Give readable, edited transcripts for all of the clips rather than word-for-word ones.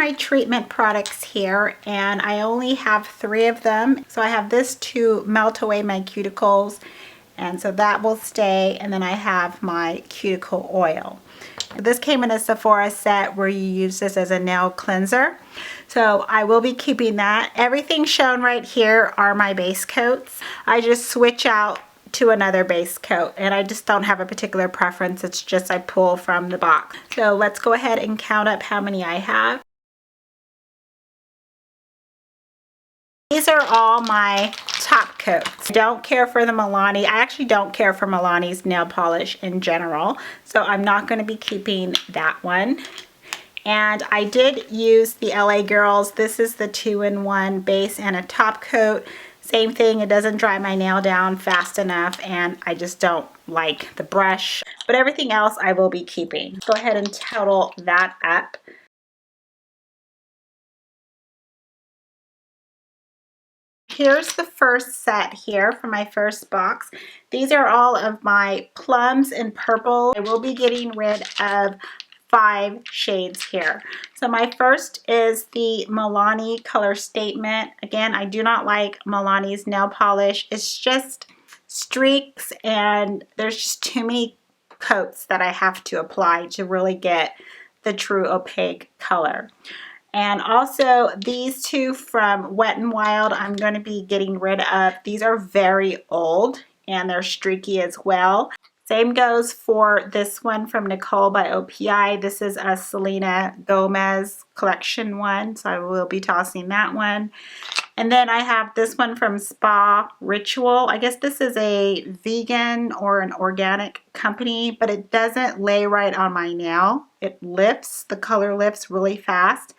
my treatment products here, and I only have 3 of them. So I have this to melt away my cuticles, and so that will stay. And then I have my cuticle oil. This came in a Sephora set where you use this as a nail cleanser. So I will be keeping that. Everything shown right here are my base coats. I just switch out to another base coat, and I just don't have a particular preference. It's just I pull from the box. So let's go ahead and count up how many I have. These are all my top coats. I don't care for the Milani. I actually don't care for Milani's nail polish in general, so I'm not going to be keeping that one. And I did use the LA Girls. This is the 2-in-1 base and a top coat. Same thing, it doesn't dry my nail down fast enough, and I just don't like the brush. But everything else I will be keeping. Go ahead and total that up. Here's the first set here for my first box. These are all of my plums and purple. I will be getting rid of 5 shades here. So my first is the Milani Color Statement. Again, I do not like Milani's nail polish. It's just streaks, and there's just too many coats that I have to apply to really get the true opaque color. And also these 2 from Wet n Wild I'm going to be getting rid of. These are very old and they're streaky as well. Same goes for this one from Nicole by OPI. This is a Selena Gomez collection one, so I will be tossing that one. And then I have this one from Spa Ritual. I guess this is a vegan or an organic company, but it doesn't lay right on my nail. It lifts, the color lifts really fast.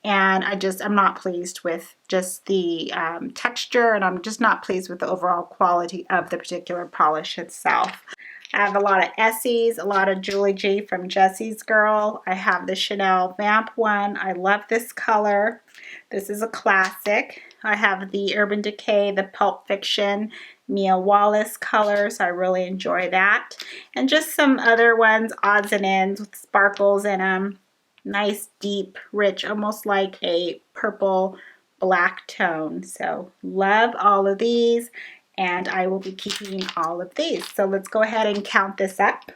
And I'm not pleased with just the texture, and I'm just not pleased with the overall quality of the particular polish itself. I have a lot of Essie's, a lot of Julie G from Jessie's Girl. I have the Chanel Vamp one. I love this color. This is a classic. I have the Urban Decay, the Pulp Fiction Mia Wallace colors. I really enjoy that. And just some other ones, odds and ends with sparkles in them. Nice, deep, rich, almost like a purple black tone. So love all of these, and I will be keeping all of these. So let's go ahead and count this up.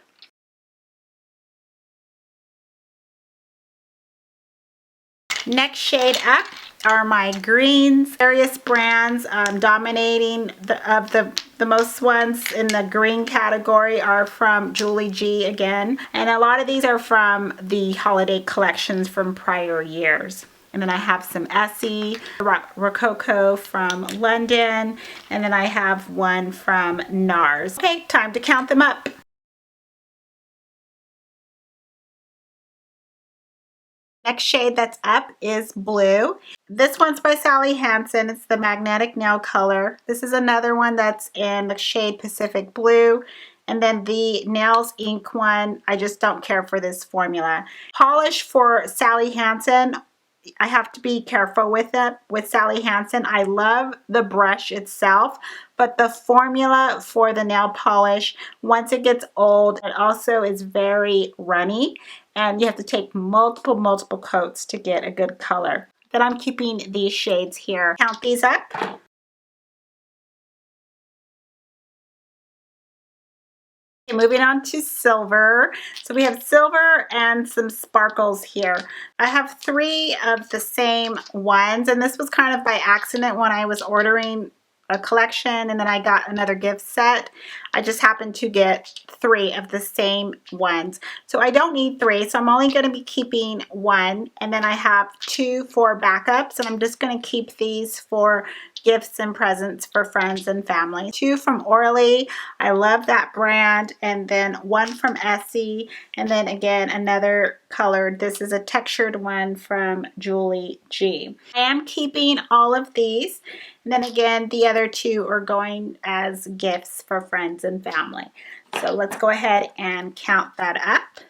Next shade up are my greens. Various brands dominating the most ones in the green category are from Julie G again. And a lot of these are from the holiday collections from prior years. And then I have some Essie, Rococo from London, and then I have one from NARS. Okay, time to count them up. Next shade that's up is blue. This one's by Sally Hansen. It's the Magnetic Nail Color. This is another one that's in the shade Pacific Blue. And then the Nails Ink one, I just don't care for this formula. Polish for Sally Hansen, I have to be careful with it. With Sally Hansen, I love the brush itself, but the formula for the nail polish, once it gets old, it also is very runny, and you have to take multiple coats to get a good color. Then I'm keeping these shades here. Count these up. Okay, moving on to silver. So we have silver and some sparkles here. I have 3 of the same ones, and this was kind of by accident when I was ordering a collection and then I got another gift set. I just happened to get 3 of the same ones. So I don't need 3, so I'm only going to be keeping 1, and then I have 2 for backups, and I'm just going to keep these for gifts and presents for friends and family. 2 from Orly. I love that brand. And then 1 from Essie. And then again, another colored. This is a textured one from Julie G. I am keeping all of these. And then again, the other 2 are going as gifts for friends and family. So let's go ahead and count that up.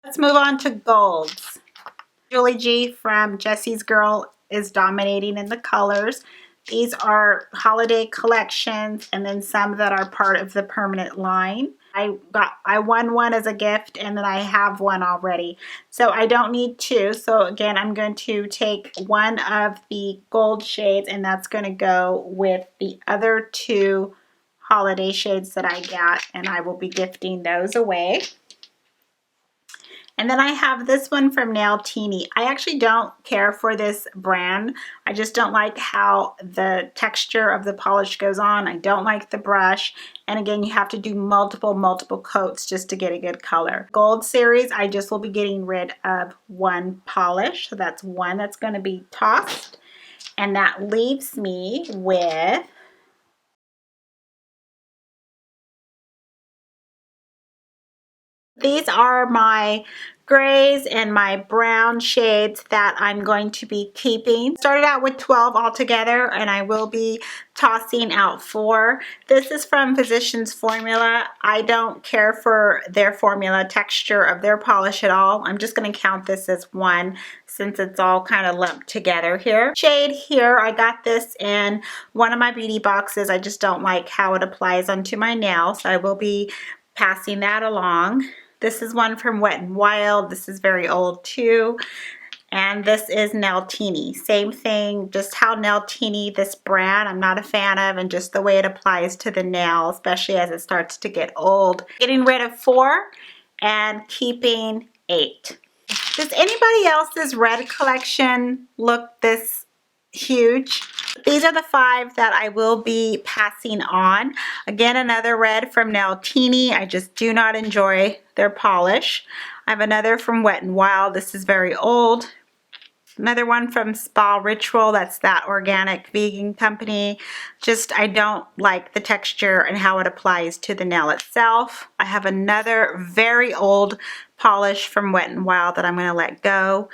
Let's move on to golds. Julie G from Jessie's Girl is dominating in the colors. These are holiday collections and then some that are part of the permanent line. I won one as a gift, and then I have one already. So I don't need two. So again, I'm going to take one of the gold shades, and that's going to go with the other two holiday shades that I got, and I will be gifting those away. And then I have this one from Nail Teeny. I actually don't care for this brand. I just don't like how the texture of the polish goes on. I don't like the brush. And again, you have to do multiple coats just to get a good color. Gold series, I just will be getting rid of one polish. So that's one that's going to be tossed. And that leaves me with these are my grays and my brown shades that I'm going to be keeping. Started out with 12 altogether, and I will be tossing out 4. This is from Physicians Formula. I don't care for their formula texture of their polish at all. I'm just going to count this as one since it's all kind of lumped together here. Shade here, I got this in one of my beauty boxes. I just don't like how it applies onto my nails. I will be passing that along. This is one from Wet n Wild. This is very old too. And this is Nail Teeny. Same thing, just how Nail Teeny, this brand, I'm not a fan of, and just the way it applies to the nail, especially as it starts to get old. Getting rid of 4 and keeping 8. Does anybody else's red collection look this huge? These are the 5 that I will be passing on. Again, another red from Nail Teeny. I just do not enjoy their polish. I have another from Wet n Wild. This is very old. Another one from Spa Ritual. That's that organic vegan company. Just, I don't like the texture and how it applies to the nail itself. I have another very old polish from Wet n Wild that I'm going to let go.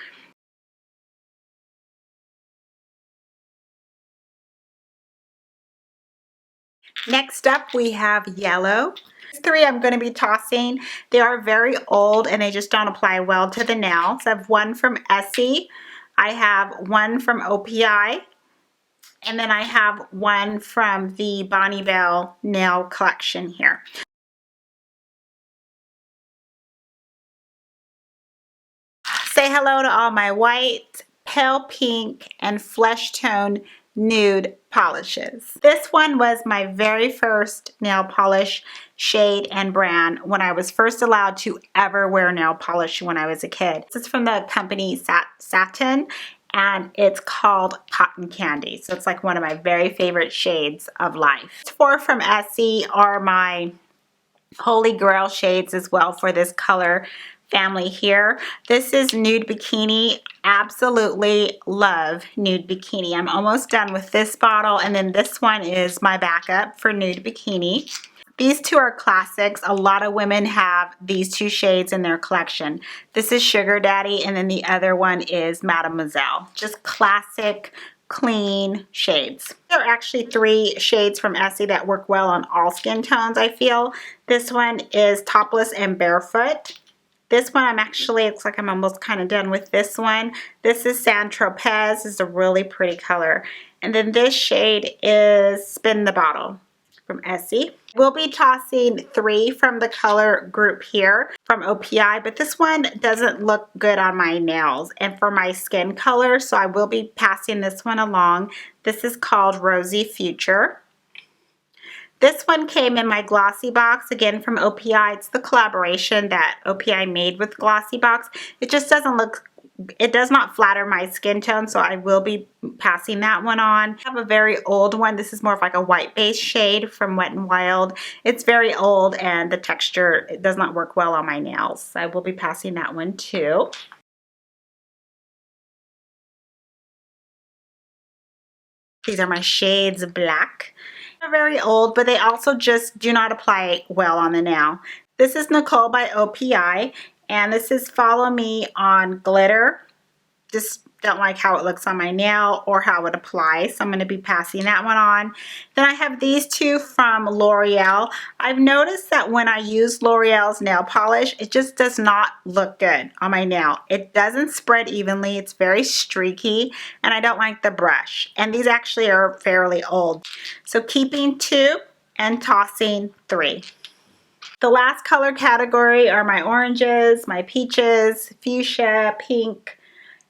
Next up, we have yellow. These 3 I'm going to be tossing. They are very old and they just don't apply well to the nail. So I have one from Essie. I have one from OPI. And then I have one from the Bonnie Bell nail collection here. Say hello to all my white, pale pink, and flesh tone nude polishes. This one was my very first nail polish shade and brand when I was first allowed to ever wear nail polish when I was a kid. This is from the company Satin, and it's called Cotton Candy. So it's like one of my very favorite shades of life. 4 from Essie are my Holy Grail shades as well for this color family here. This is Nude Bikini. Absolutely love Nude Bikini. I'm almost done with this bottle, and then this one is my backup for Nude Bikini. These 2 are classics. A lot of women have these 2 shades in their collection. This is Sugar Daddy, and then the other one is Mademoiselle. Just classic, clean shades. There are actually 3 shades from Essie that work well on all skin tones, I feel. This one is Topless and Barefoot. This one I'm actually, looks like I'm almost kind of done with this one. This is San Tropez. This is a really pretty color. And then this shade is Spin the Bottle from Essie. We'll be tossing 3 from the color group here from OPI, but this one doesn't look good on my nails and for my skin color, so I will be passing this one along. This is called Rosy Future. This one came in my Glossy box, again from OPI. It's the collaboration that OPI made with Glossy box. It just doesn't look, it does not flatter my skin tone, so I will be passing that one on. I have a very old one. This is more of like a white base shade from Wet n Wild. It's very old and the texture, it does not work well on my nails. So I will be passing that one too. These are my shades of black. They're very old, but they also just do not apply well on the nail. This is Nicole by OPI, and this is Follow Me on Glitter. Just don't like how it looks on my nail or how it applies, so I'm going to be passing that one on. Then I have these 2 from L'Oreal. I've noticed that when I use L'Oreal's nail polish, it just does not look good on my nail. It doesn't spread evenly. It's very streaky, and I don't like the brush. And these actually are fairly old. So keeping 2 and tossing 3. The last color category are my oranges, my peaches, fuchsia, pink,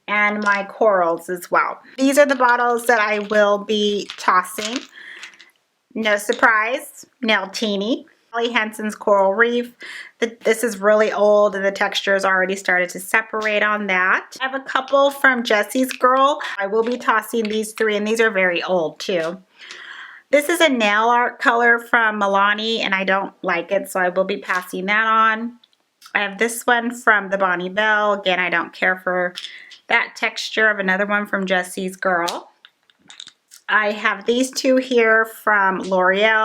and my corals as well. These are the bottles that I will be tossing. No surprise, Neltini. Sally Hansen's Coral Reef. This is really old and the texture has already started to separate on that. I have a couple from Jessie's Girl. I will be tossing these three, and these are very old too. This is a nail art color from Milani, and I don't like it, so I will be passing that on. I have this one from the Bonnie Bell. Again, I don't care for that texture. Of another one from Jessie's Girl. I have these two here from L'Oreal.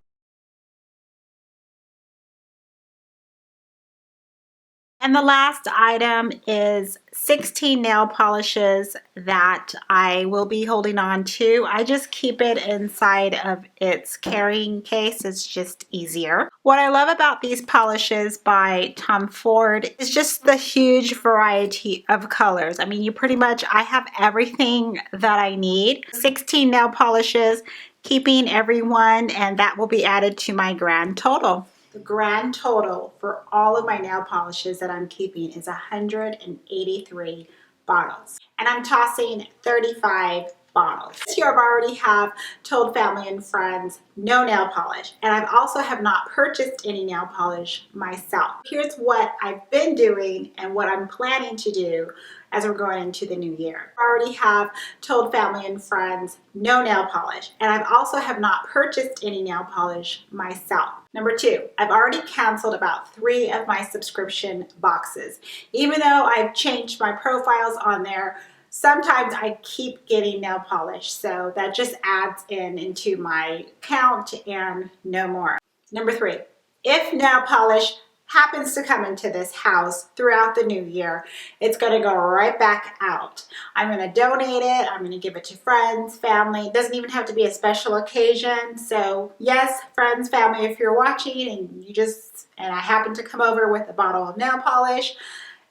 And the last item is 16 nail polishes that I will be holding on to. I just keep it inside of its carrying case. It's just easier. What I love about these polishes by Tom Ford is just the huge variety of colors. I mean, I have everything that I need. 16 nail polishes, keeping every one, and that will be added to my grand total. The grand total for all of my nail polishes that I'm keeping is 183 bottles. And I'm tossing 35 bottles. This year I've already have told family and friends no nail polish. And I also have not purchased any nail polish myself. Here's what I've been doing and what I'm planning to do as we're going into the new year. I already have told family and friends no nail polish, and I also have not purchased any nail polish myself. Number two, I've already canceled about 3 of my subscription boxes. Even though I've changed my profiles on there, sometimes I keep getting nail polish, so that just adds into my count and no more. Number 3, if nail polish happens to come into this house throughout the new year, it's going to go right back out. I'm going to donate it. I'm going to give it to friends, family. It doesn't even have to be a special occasion. So yes, friends, family, if you're watching and I happen to come over with a bottle of nail polish,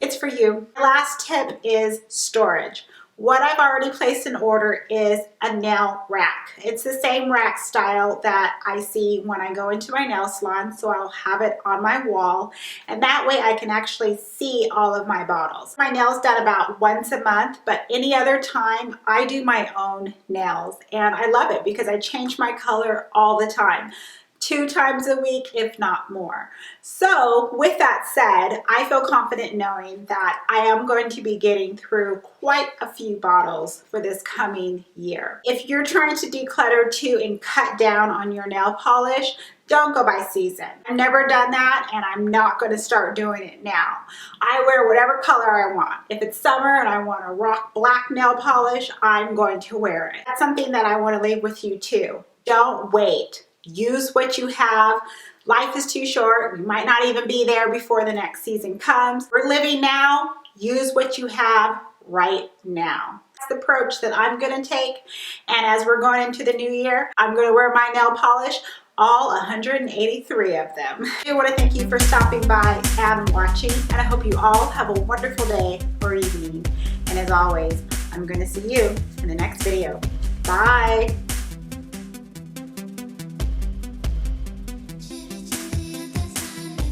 it's for you. The last tip is storage. What I've already placed in order is a nail rack. It's the same rack style that I see when I go into my nail salon, so I'll have it on my wall, and that way I can actually see all of my bottles. My nails done about once a month, but any other time I do my own nails, and I love it because I change my color all the time. 2 times a week, if not more. So with that said, I feel confident knowing that I am going to be getting through quite a few bottles for this coming year. If you're trying to declutter too and cut down on your nail polish, don't go by season. I've never done that, and I'm not going to start doing it now. I wear whatever color I want. If it's summer and I want to rock black nail polish, I'm going to wear it. That's something that I want to leave with you too. Don't wait. Use what you have. Life is too short. You might not even be there before the next season comes. We're living now. Use what you have right now. That's the approach that I'm going to take. And as we're going into the new year, I'm going to wear my nail polish, all 183 of them. I want to thank you for stopping by and watching. And I hope you all have a wonderful day or evening. And as always, I'm going to see you in the next video. Bye.